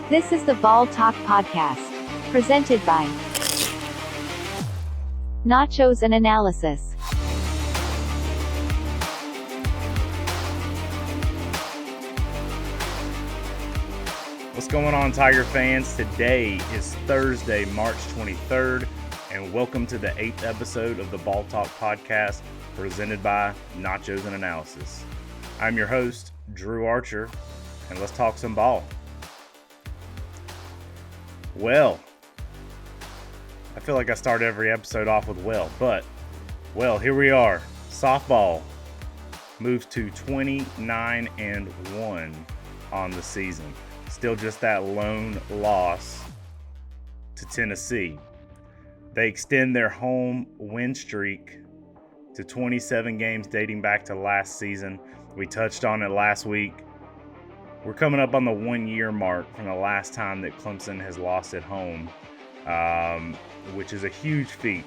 This is the Ball Talk Podcast, presented by Nachos and Analysis. What's going on, Tiger fans? Today is Thursday, March 23rd, and welcome to the 8th episode of the Ball Talk Podcast, presented by Nachos and Analysis. I'm your host, Drew Archer, and let's talk some ball. Well, I feel like I start every episode off with but here we are. Softball moves to 29-1 on the season. Still just that lone loss to Tennessee. They extend their home win streak to 27 games dating back to last season. We touched on it last week. We're coming up on the 1 year mark from the last time that Clemson has lost at home, which is a huge feat.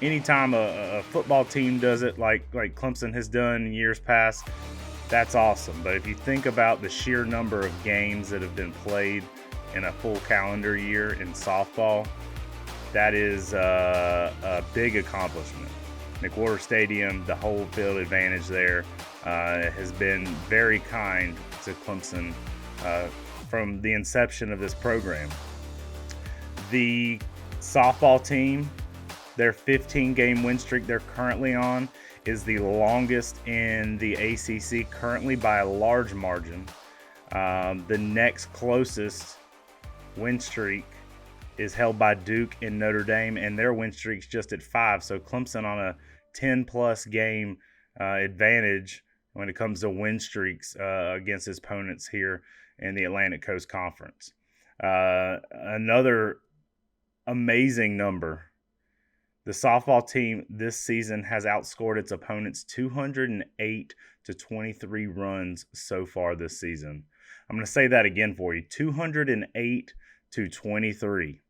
Anytime a football team does it like Clemson has done in years past, that's awesome. But if you think about the sheer number of games that have been played in a full calendar year in softball, that is a big accomplishment. McWhorter Stadium, the whole field advantage there, has been very kind to Clemson from the inception of this program. The softball team, their 15-game win streak they're currently on is the longest in the ACC, currently by a large margin. The next closest win streak is held by Duke and Notre Dame, and their win streak's just at 5. So Clemson on a 10-plus game advantage when it comes to win streaks against its opponents here in the Atlantic Coast Conference. Another amazing number. The softball team this season has outscored its opponents 208 to 23 runs so far this season. I'm going to say that again for you. 208 to 23.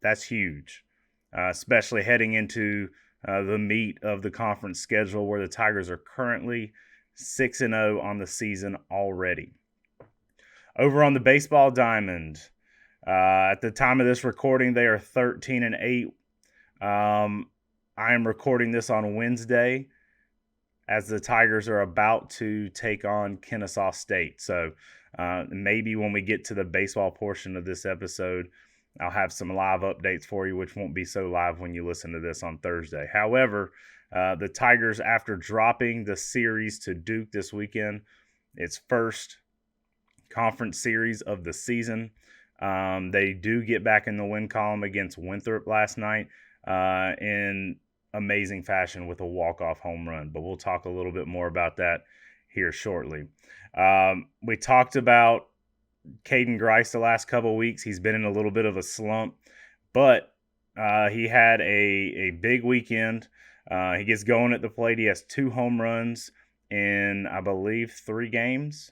That's huge, especially heading into the meat of the conference schedule, where the Tigers are currently 6-0 on the season already. Over on the baseball diamond, at the time of this recording, they are 13-8. I am recording this on Wednesday as the Tigers are about to take on Kennesaw State. So maybe when we get to the baseball portion of this episode, I'll have some live updates for you, which won't be so live when you listen to this on Thursday. However, the Tigers, after dropping the series to Duke this weekend, its first conference series of the season, they do get back in the win column against Winthrop last night in amazing fashion with a walk-off home run. But we'll talk a little bit more about that here shortly. We talked about Caden Grice the last couple of weeks. He's been in a little bit of a slump, but he had a big weekend. He gets going at the plate. He has 2 home runs in, I believe, 3 games.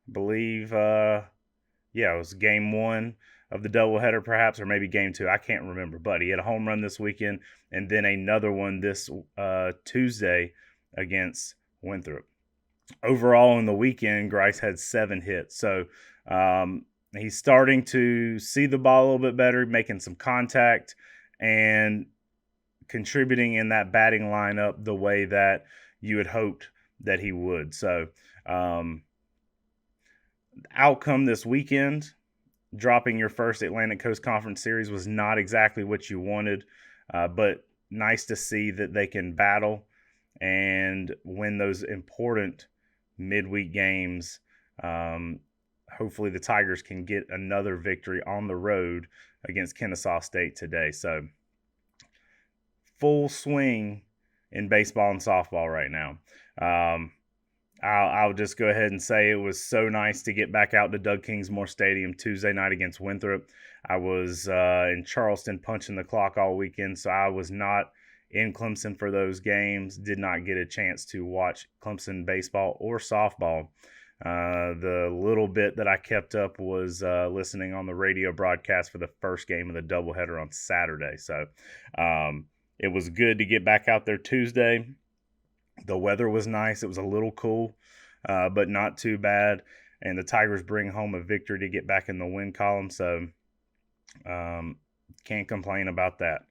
It was game 1 of the doubleheader perhaps, or maybe game 2. I can't remember, but he had a home run this weekend and then another one this Tuesday against Winthrop. Overall in the weekend, Grice had 7 hits. So he's starting to see the ball a little bit better, making some contact and contributing in that batting lineup the way that you had hoped that he would. So outcome this weekend, dropping your first Atlantic Coast Conference series, was not exactly what you wanted, but nice to see that they can battle and win those important midweek games. Hopefully the Tigers can get another victory on the road against Kennesaw State today. So full swing in baseball and softball right now. I'll just go ahead and say it was so nice to get back out to Doug Kingsmore Stadium Tuesday night against Winthrop. I was in Charleston punching the clock all weekend, so I was not in Clemson for those games. Did not get a chance to watch Clemson baseball or softball. The little bit that I kept up was listening on the radio broadcast for the first game of the doubleheader on Saturday. So it was good to get back out there Tuesday. The weather was nice. It was a little cool, but not too bad. and the Tigers bring home a victory to get back in the win column. So can't complain about that.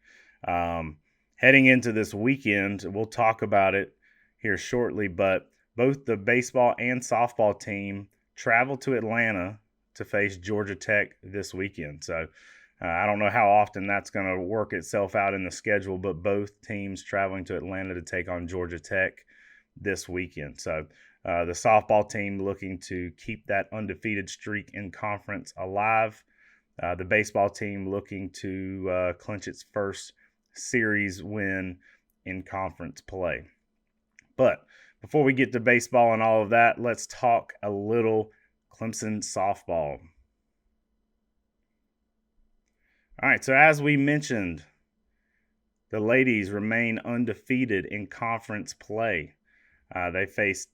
Heading into this weekend, we'll talk about it here shortly, but both the baseball and softball team travel to Atlanta to face Georgia Tech this weekend. So I don't know how often that's going to work itself out in the schedule, but both teams traveling to Atlanta to take on Georgia Tech this weekend. So the softball team looking to keep that undefeated streak in conference alive. The baseball team looking to clinch its first series win in conference play. But before we get to baseball and all of that, let's talk a little Clemson softball. All right, so as we mentioned, the ladies remain undefeated in conference play. They faced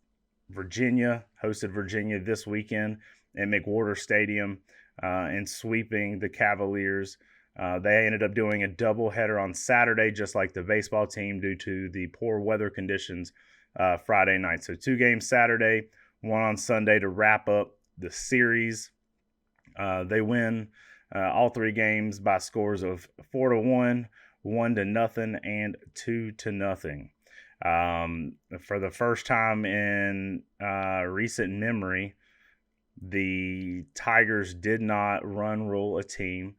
hosted Virginia this weekend at McWhorter Stadium and sweeping the Cavaliers. They ended up doing a doubleheader on Saturday, just like the baseball team, due to the poor weather conditions Friday night. So 2 games Saturday, 1 on Sunday to wrap up the series. They win all 3 games by scores of 4-1, 1-0, and 2-0. For the first time in recent memory, the Tigers did not run rule a team,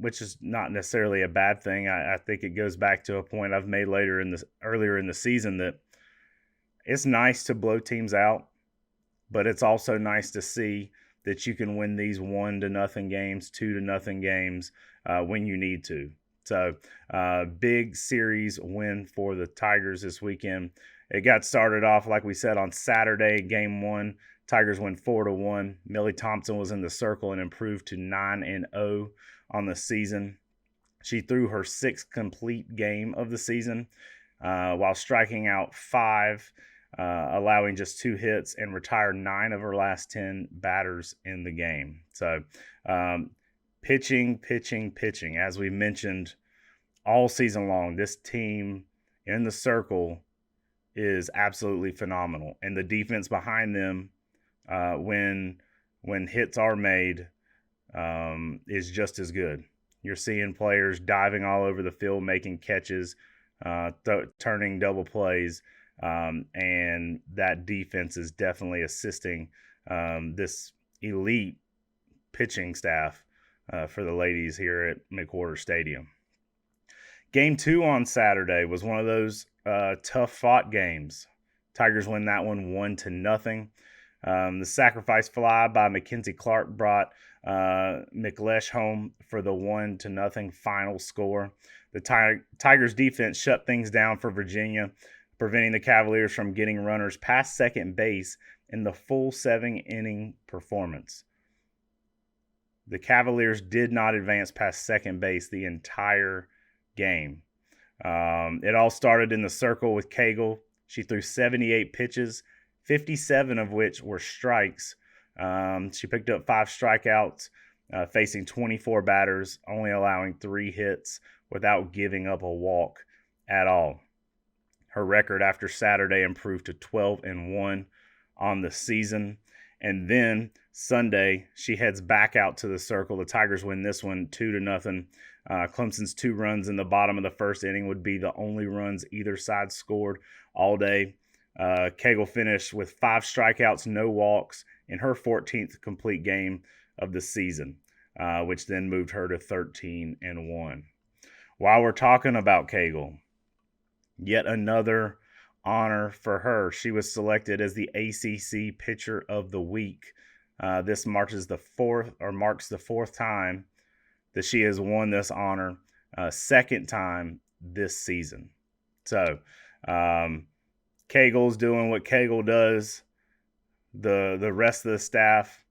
which is not necessarily a bad thing. I think it goes back to a point I've made earlier in the season that it's nice to blow teams out, but it's also nice to see that you can win these 1-0 games, 2-0 games when you need to. So big series win for the Tigers this weekend. It got started off, like we said, on Saturday, game 1. Tigers win 4-1. Millie Thompson was in the circle and improved to 9-0 on the season. She threw her 6th complete game of the season while striking out 5, allowing just 2 hits, and retired 9 of her last 10 batters in the game. So pitching. As we mentioned all season long, this team in the circle is absolutely phenomenal. And the defense behind them, when hits are made, is just as good. You're seeing players diving all over the field, making catches, turning double plays, and that defense is definitely assisting this elite pitching staff for the ladies here at McWhorter Stadium. Game 2 on Saturday was one of those tough-fought games. Tigers win that one 1-0. The sacrifice fly by Mackenzie Clark brought McLesh home for the 1-0 final score. The Tigers defense shut things down for Virginia, preventing the Cavaliers from getting runners past second base in the full 7-inning performance. The Cavaliers did not advance past second base the entire game. It all started in the circle with Cagle. She threw 78 pitches, 57 of which were strikes. She picked up 5 strikeouts, facing 24 batters, only allowing 3 hits without giving up a walk at all. Her record after Saturday improved to 12-1 on the season. And then Sunday, she heads back out to the circle. The Tigers win this one 2-0. Clemson's 2 runs in the bottom of the first inning would be the only runs either side scored all day. Cagle finished with 5 strikeouts, no walks in her 14th complete game of the season, which then moved her to 13-1. While we're talking about Cagle, yet another honor for her. She was selected as the ACC Pitcher of the Week. This marks the 4th time that she has won this honor, 2nd time this season. So Cagle's doing what Cagle does. The rest of the staff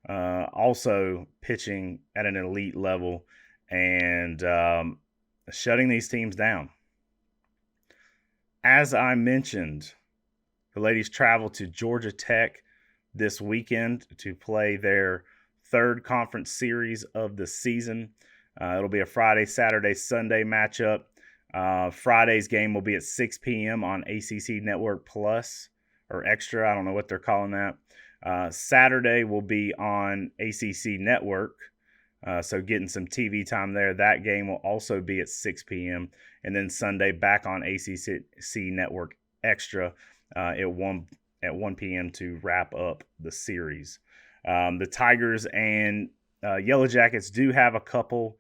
also pitching at an elite level and shutting these teams down. As I mentioned, the ladies travel to Georgia Tech this weekend to play their 3rd conference series of the season. It'll be a Friday, Saturday, Sunday matchup. Friday's game will be at 6 p.m. on ACC Network Plus or Extra. I don't know what they're calling that. Saturday will be on ACC Network, so getting some TV time there. That game will also be at 6 p.m. And then Sunday back on ACC Network Extra at 1 p.m. to wrap up the series. The Tigers and Yellow Jackets do have a couple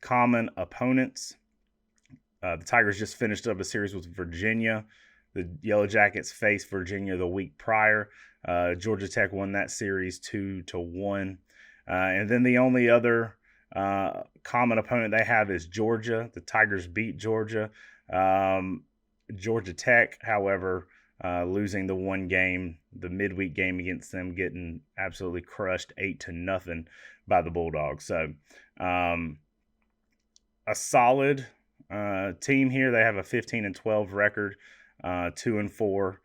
common opponents. The Tigers just finished up a series with Virginia. The Yellow Jackets faced Virginia the week prior. Georgia Tech won that series 2-1. And then the only other common opponent they have is Georgia. The Tigers beat Georgia. Georgia Tech, however, losing the one game, the midweek game against them, getting absolutely crushed 8-0 by the Bulldogs. So a solid team here. They have a 15-12 record, 2-4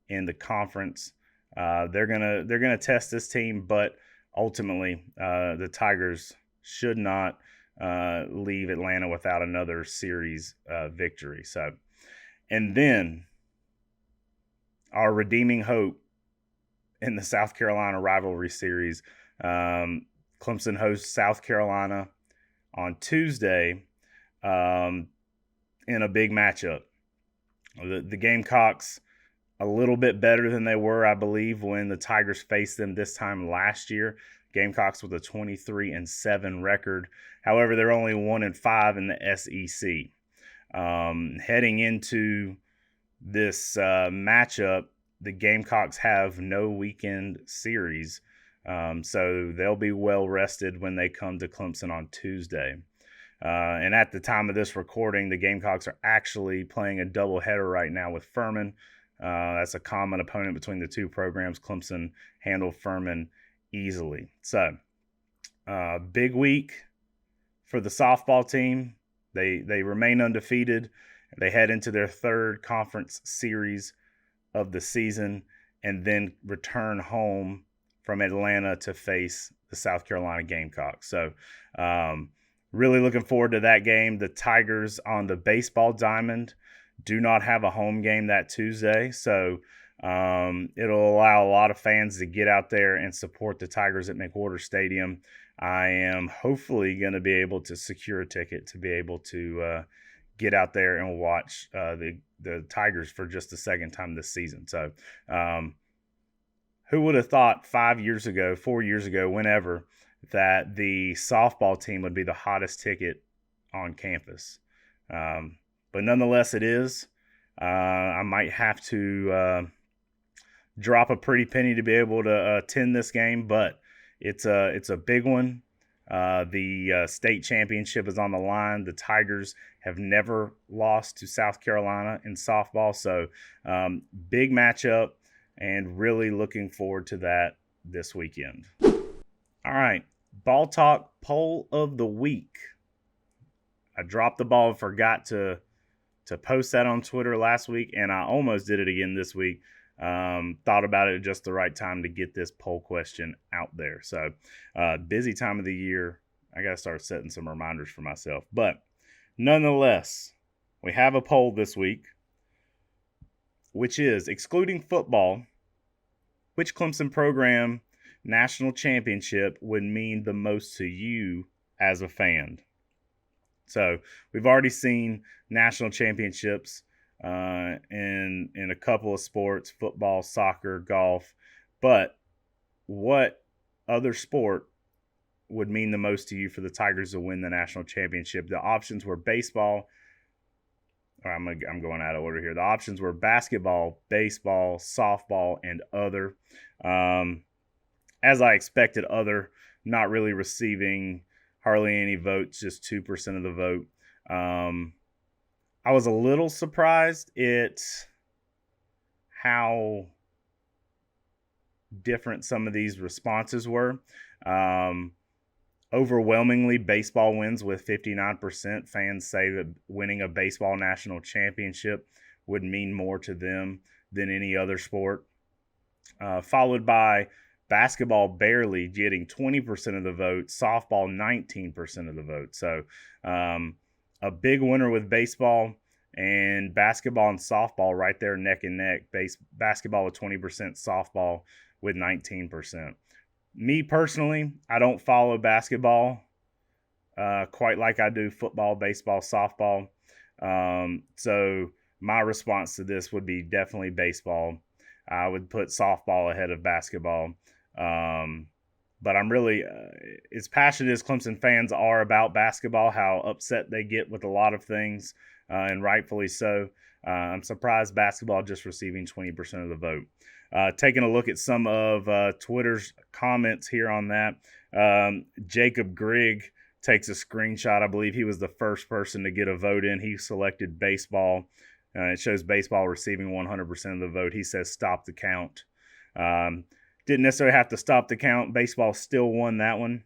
in the conference. They're gonna test this team, but ultimately the Tigers should not leave Atlanta without another series victory. So, and then our redeeming hope in the South Carolina rivalry series. Clemson hosts South Carolina on Tuesday in a big matchup. The Gamecocks a little bit better than they were, I believe, when the Tigers faced them this time last year. Gamecocks with a 23-7 record. However, they're only 1-5 in the SEC. Heading into this matchup, the Gamecocks have no weekend series, so they'll be well rested when they come to Clemson on Tuesday. And at the time of this recording, the Gamecocks are actually playing a doubleheader right now with Furman. That's a common opponent between the two programs. Clemson handled Furman easily. So, big week for the softball team. They remain undefeated. They head into their third conference series of the season and then return home from Atlanta to face the South Carolina Gamecocks. So, really looking forward to that game. The Tigers on the baseball diamond do not have a home game that Tuesday, so it'll allow a lot of fans to get out there and support the Tigers at McWhorter Stadium. I am hopefully going to be able to secure a ticket to be able to get out there and watch the Tigers for just the second time this season. So who would have thought 4 years ago, whenever, that the softball team would be the hottest ticket on campus. But nonetheless, it is. I might have to drop a pretty penny to be able to attend this game, but it's a big one. The state championship is on the line. The Tigers have never lost to South Carolina in softball, so big matchup, and really looking forward to that this weekend. All right, Ball Talk poll of the week. I dropped the ball and forgot to post that on Twitter last week, and I almost did it again this week. Thought about it at just the right time to get this poll question out there. So, busy time of the year. I got to start setting some reminders for myself. But nonetheless, we have a poll this week, which is, excluding football, which Clemson program national championship would mean the most to you as a fan? So we've already seen national championships in a couple of sports, football, soccer, golf. But what other sport would mean the most to you for the Tigers to win the national championship? The options were baseball. I'm going out of order here. The options were basketball, baseball, softball, and other. As I expected, other not really receiving hardly any votes, just 2% of the vote. I was a little surprised at how different some of these responses were. Overwhelmingly, baseball wins with 59%. Fans say that winning a baseball national championship would mean more to them than any other sport. Followed by basketball barely getting 20% of the vote, softball 19% of the vote. So a big winner with baseball, and basketball and softball right there neck and neck. Basketball with 20%, softball with 19%. Me personally, I don't follow basketball quite like I do football, baseball, softball. So my response to this would be definitely baseball. I would put softball ahead of basketball. But I'm really, as passionate as Clemson fans are about basketball, how upset they get with a lot of things, and rightfully so. I'm surprised basketball just receiving 20% of the vote. Taking a look at some of Twitter's comments here on that, Jacob Grigg takes a screenshot. I believe he was the first person to get a vote in. He selected baseball. It shows baseball receiving 100% of the vote. He says stop the count. Didn't necessarily have to stop the count. Baseball still won that one.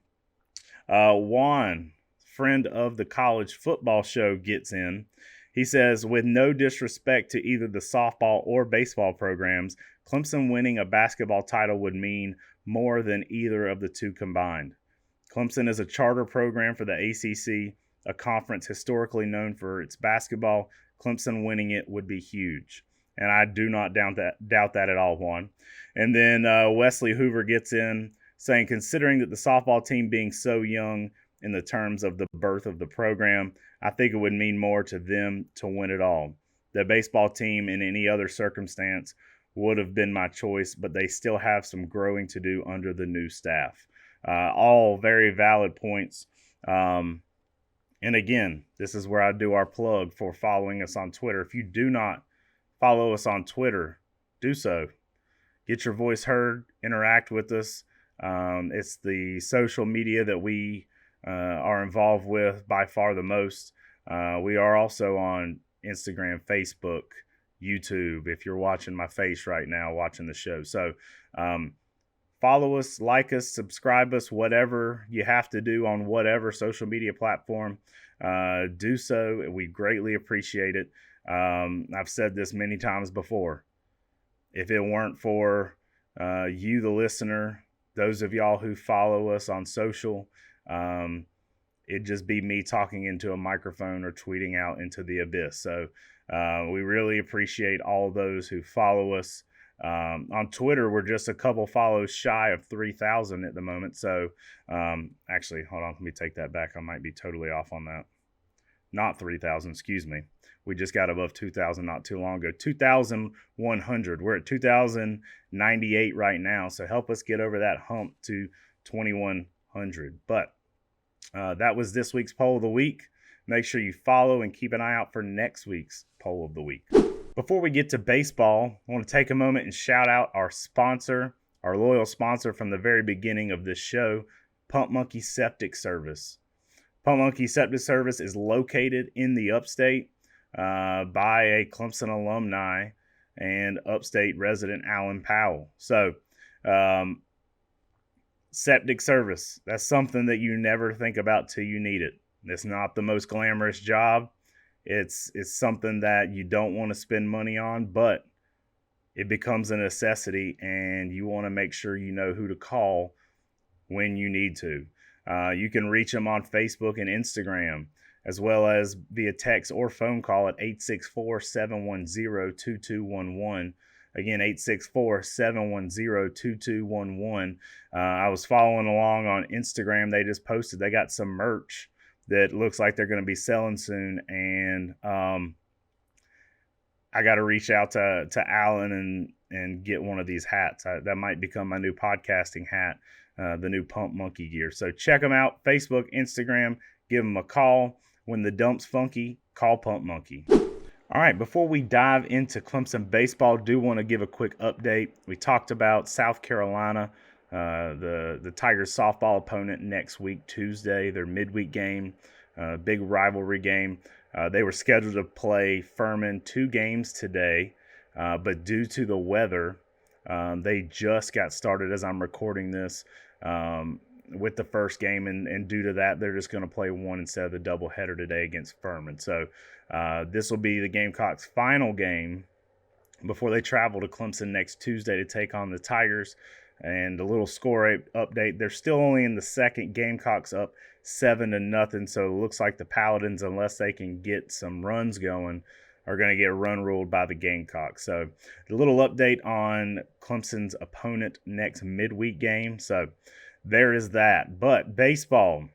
Juan, friend of the college football show, gets in. He says, with no disrespect to either the softball or baseball programs, Clemson winning a basketball title would mean more than either of the two combined. Clemson is a charter program for the ACC, a conference historically known for its basketball. Clemson winning it would be huge. And I do not doubt that at all, Juan. And then Wesley Hoover gets in saying, considering that the softball team being so young in the terms of the birth of the program, I think it would mean more to them to win it all. The baseball team in any other circumstance would have been my choice, but they still have some growing to do under the new staff. All very valid points. And again, this is where I do our plug for following us on Twitter. If you do not follow us on Twitter, do so. Get your voice heard, interact with us. It's the social media that we are involved with by far the most. We are also on Instagram, Facebook, YouTube, if you're watching my face right now, watching the show. So follow us, like us, subscribe us, whatever you have to do on whatever social media platform. Do so. We greatly appreciate it. I've said this many times before. If it weren't for you, the listener, those of y'all who follow us on social, it'd just be me talking into a microphone or tweeting out into the abyss. So we really appreciate all those who follow us. On Twitter, we're just a couple follows shy of 3,000 at the moment. So actually, hold on, let me take that back. I might be totally off on that. Not 3,000, excuse me. We just got above 2,000 not too long ago. 2,100. We're at 2,098 right now. So help us get over that hump to 2,100. But that was this week's poll of the week. Make sure you follow and keep an eye out for next week's poll of the week. Before we get to baseball, I want to take a moment and shout out our sponsor, our loyal sponsor from the very beginning of this show, Pump Monkey Septic Service. Pump Monkey Septic Service is located in the upstate by a Clemson alumni and upstate resident Alan Powell. So, septic service, that's something that you never think about till you need it. It's not the most glamorous job. It's something that you don't want to spend money on, but it becomes a necessity, and you want to make sure you know who to call when you need to. You can reach them on Facebook and Instagram, as well as via text or phone call at 864-710-2211. Again, 864-710-2211. I was following along on Instagram. They just posted they got some merch that looks like they're going to be selling soon. And I got to reach out to Alan and get one of these hats. That might become my new podcasting hat, the new Pump Monkey gear. So check them out, Facebook, Instagram. Give them a call. When the dump's funky, call Pump Monkey. All right, before we dive into Clemson baseball, do want to give a quick update. We talked about South Carolina, the Tigers softball opponent next week, Tuesday, their midweek game, big rivalry game. They were scheduled to play Furman 2 games today, but due to the weather, they just got started as I'm recording this with the first game, and due to that, they're just going to play one instead of the doubleheader today against Furman. So this will be the Gamecocks' final game before they travel to Clemson next Tuesday to take on the Tigers. And a little score update, they're still only in the second. Gamecocks up 7-0, so it looks like the Paladins, unless they can get some runs going, are going to get run ruled by the Gamecocks. So a little update on Clemson's opponent next midweek game. So there is that. But baseball,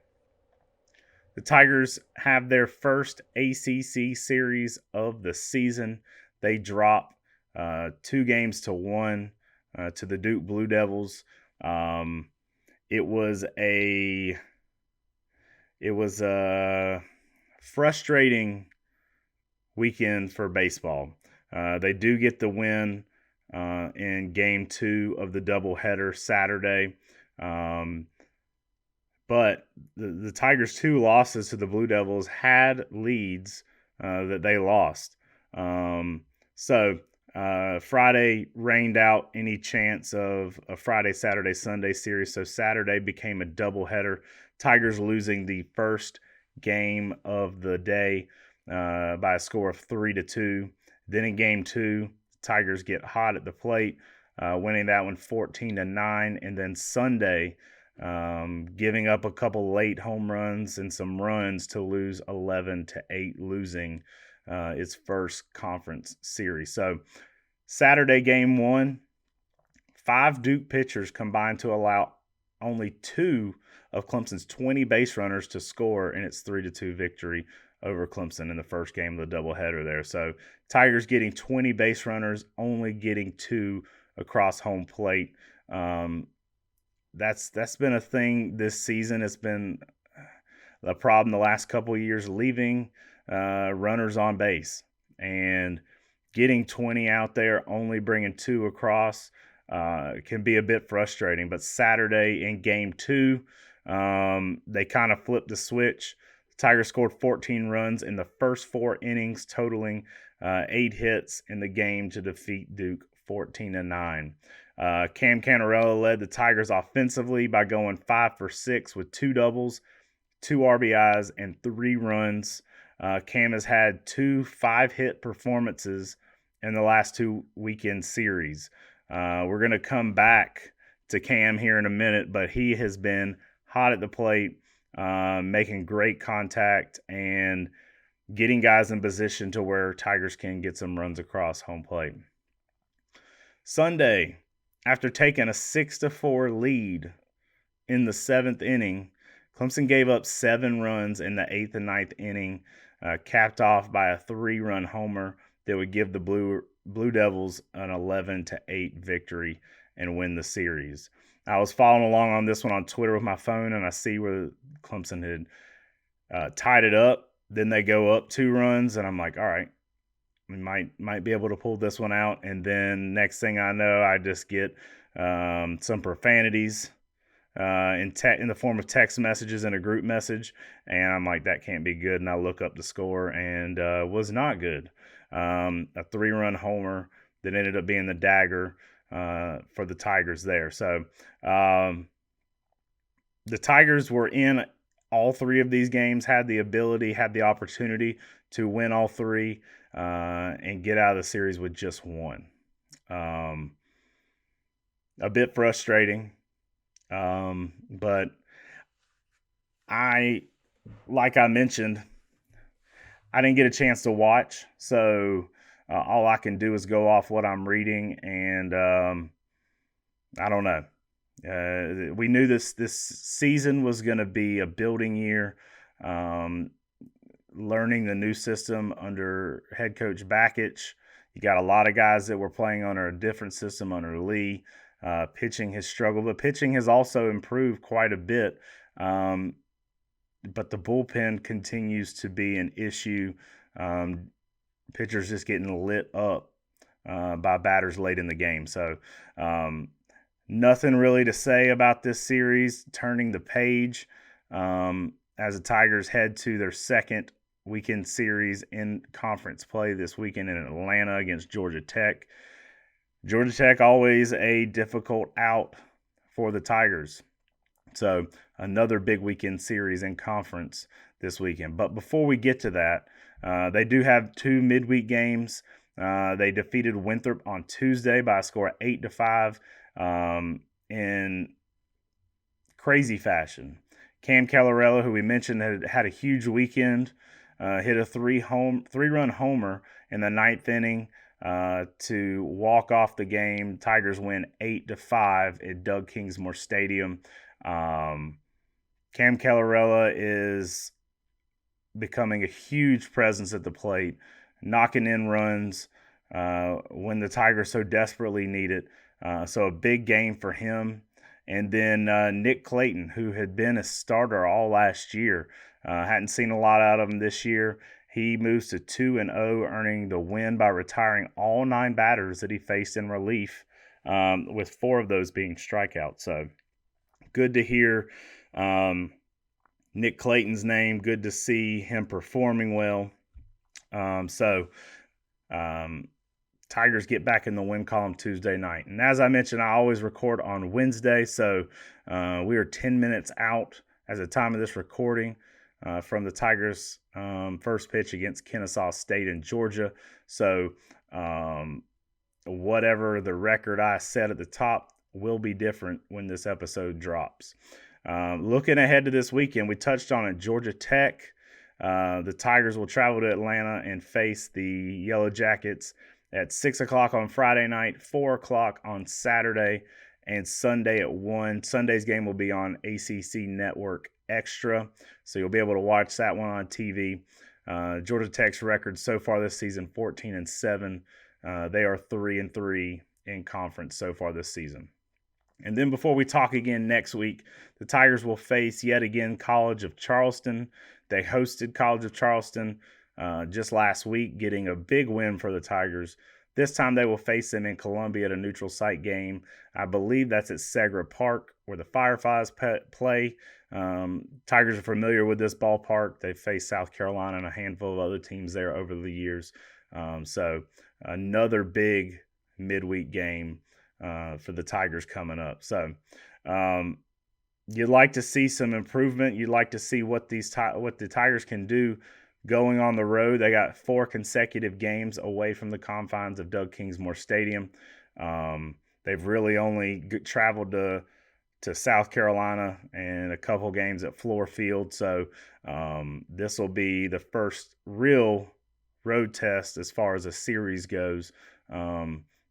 the Tigers have their first ACC series of the season. They drop 2-1 to the Duke Blue Devils. It was a frustrating weekend for baseball. They do get the win in Game 2 of the doubleheader Saturday. But the Tigers' 2 losses to the Blue Devils had leads that they lost. So Friday rained out any chance of a Friday, Saturday, Sunday series. So Saturday became a doubleheader. Tigers losing the first game of the day by a score of 3-2. Then in Game 2, Tigers get hot at the plate, winning that one 14-9. And then Sunday, giving up a couple late home runs and some runs to lose 11-8, losing its first conference series. So Saturday Game 1, 5 Duke pitchers combined to allow only 2 of Clemson's 20 base runners to score in its 3-2 victory over Clemson in the first game of the doubleheader there. So Tigers getting 20 base runners, only getting 2 across home plate. That's been a thing this season. It's been a problem the last couple of years, leaving runners on base and getting 20 out there, only bringing 2 across can be a bit frustrating. But Saturday in Game 2, they kind of flipped the switch. The Tigers scored 14 runs in the first 4 innings, totaling 8 hits in the game to defeat Duke 14-9. Cam Canarella led the Tigers offensively by going 5 for 6 with 2 doubles, 2 RBIs, and 3 runs. Cam has had 2 5-hit performances in the last 2 weekend series. We're going to come back to Cam here in a minute, but he has been hot at the plate, making great contact and getting guys in position to where Tigers can get some runs across home plate. Sunday, after taking a 6-4 lead in the 7th inning, Clemson gave up 7 runs in the 8th and 9th inning, capped off by a 3-run homer that would give the Blue Devils an 11-8 victory and win the series. I was following along on this one on Twitter with my phone, and I see where Clemson had tied it up. Then they go up 2 runs, and I'm like, all right, we might be able to pull this one out. And then next thing I know, I just get some profanities in the form of text messages and a group message, and I'm like, that can't be good. And I look up the score, and was not good. A 3-run homer that ended up being the dagger for the Tigers there. So the Tigers were in all 3 of these games, had the opportunity to win all 3 and get out of the series with just 1. A bit frustrating, but like I mentioned, I didn't get a chance to watch, so all I can do is go off what I'm reading, and I don't know. We knew this season was going to be a building year, learning the new system under head coach Bakich. You got a lot of guys that were playing under a different system under Lee. Pitching has struggled, but pitching has also improved quite a bit. But the bullpen continues to be an issue. Pitchers just getting lit up by batters late in the game. So nothing really to say about this series. Turning the page as the Tigers head to their second weekend series in conference play this weekend in Atlanta against Georgia Tech. Georgia Tech always a difficult out for the Tigers. So another big weekend series in conference this weekend. But before we get to that, they do have 2 midweek games. They defeated Winthrop on Tuesday by a score of 8-5 in crazy fashion. Cam Calorella, who we mentioned, had a huge weekend hit a three-run homer in the ninth inning to walk off the game. Tigers win 8-5 at Doug Kingsmore Stadium. Cam Calorella is becoming a huge presence at the plate, knocking in runs when the Tigers so desperately need it. So a big game for him. And then Nick Clayton, who had been a starter all last year, hadn't seen a lot out of him this year. He moves to 2-0, earning the win by retiring all 9 batters that he faced in relief, with 4 of those being strikeouts. So good to hear Nick Clayton's name. Good to see him performing well. Tigers get back in the win column Tuesday night. And as I mentioned, I always record on Wednesday, so we are 10 minutes out as the time of this recording from the Tigers' first pitch against Kennesaw State in Georgia. So whatever the record I set at the top will be different when this episode drops. Looking ahead to this weekend, we touched on it, Georgia Tech. The Tigers will travel to Atlanta and face the Yellow Jackets at 6 o'clock on Friday night, 4 o'clock on Saturday, and Sunday at 1. Sunday's game will be on ACC Network Extra, so you'll be able to watch that one on TV. Georgia Tech's record so far this season, 14-7. They are 3-3 in conference so far this season. And then before we talk again next week, the Tigers will face yet again College of Charleston. They hosted College of Charleston just last week, getting a big win for the Tigers. This time they will face them in Columbia at a neutral site game. I believe that's at Segra Park where the Fireflies play. Tigers are familiar with this ballpark. They've faced South Carolina and a handful of other teams there over the years. So another big midweek game for the Tigers coming up. So you'd like to see some improvement. You'd like to see what the Tigers can do going on the road. They got 4 consecutive games away from the confines of Doug Kingsmore Stadium. They've really only traveled to South Carolina and a couple games at Floor Field. So this will be the first real road test as far as a series goes.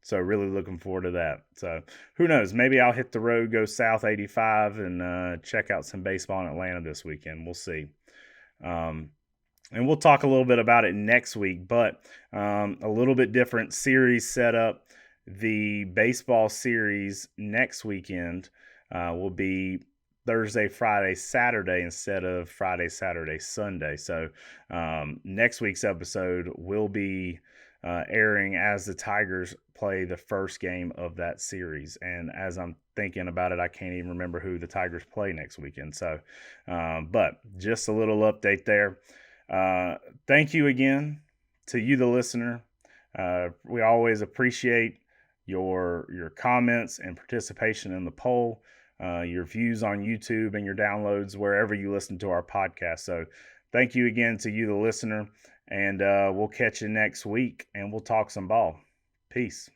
So really looking forward to that. So who knows? Maybe I'll hit the road, go south 85, and check out some baseball in Atlanta this weekend. We'll see. And we'll talk a little bit about it next week, but a little bit different series setup. The baseball series next weekend will be Thursday, Friday, Saturday instead of Friday, Saturday, Sunday. So next week's episode will be airing as the Tigers play the first game of that series. And as I'm thinking about it, I can't even remember who the Tigers play next weekend. So, but just a little update there. Thank you again to you, the listener. We always appreciate your comments and participation in the poll, your views on YouTube, and your downloads wherever you listen to our podcast. So thank you again to you, the listener, and we'll catch you next week, and we'll talk some ball. Peace.